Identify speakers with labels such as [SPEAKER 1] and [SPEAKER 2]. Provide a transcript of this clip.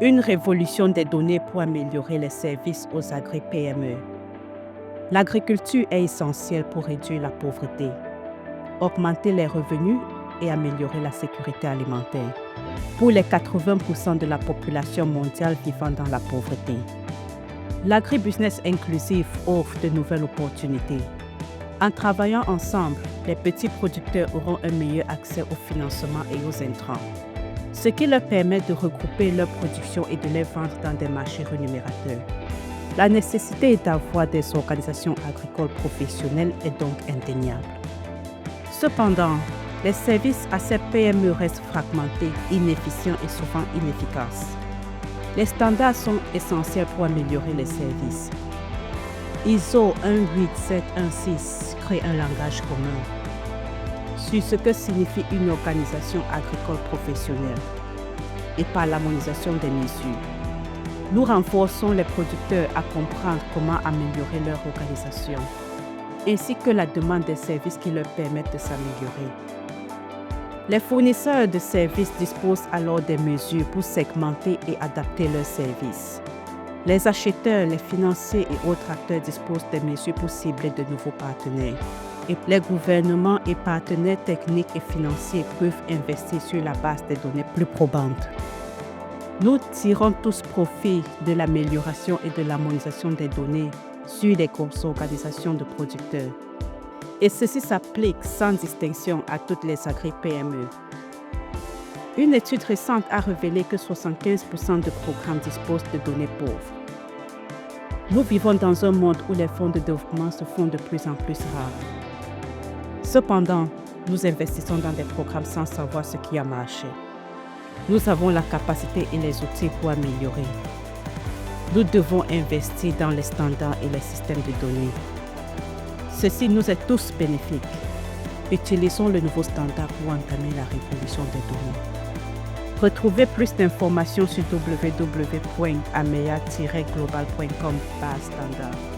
[SPEAKER 1] Une révolution des données pour améliorer les services aux agri-PME. L'agriculture est essentielle pour réduire la pauvreté, augmenter les revenus et améliorer la sécurité alimentaire pour les 80% de la population mondiale vivant dans la pauvreté. L'agribusiness inclusif offre de nouvelles opportunités. En travaillant ensemble, les petits producteurs auront un meilleur accès au financement et aux intrants, ce qui leur permet de regrouper leur production et de les vendre dans des marchés rémunérateurs. La nécessité d'avoir des organisations agricoles professionnelles est donc indéniable. Cependant, les services à ces PME restent fragmentés, inefficients et souvent inefficaces. Les standards sont essentiels pour améliorer les services. ISO 18716 crée un langage commun sur ce que signifie une organisation agricole professionnelle et par l'harmonisation des mesures. Nous renforçons les producteurs à comprendre comment améliorer leur organisation, ainsi que la demande des services qui leur permettent de s'améliorer. Les fournisseurs de services disposent alors des mesures pour segmenter et adapter leurs services. Les acheteurs, les financiers et autres acteurs disposent des mesures pour cibler de nouveaux partenaires. Et les gouvernements et partenaires techniques et financiers peuvent investir sur la base des données plus probantes. Nous tirons tous profit de l'amélioration et de l'harmonisation des données sur les grosses organisations de producteurs. Et ceci s'applique sans distinction à toutes les agri-PME. Une étude récente a révélé que 75% de programmes disposent de données pauvres. Nous vivons dans un monde où les fonds de développement se font de plus en plus rares. Cependant, nous investissons dans des programmes sans savoir ce qui a marché. Nous avons la capacité et les outils pour améliorer. Nous devons investir dans les standards et les systèmes de données. Ceci nous est tous bénéfique. Utilisons le nouveau standard pour entamer la révolution des données. Retrouvez plus d'informations sur www.ameya-global.com/standard.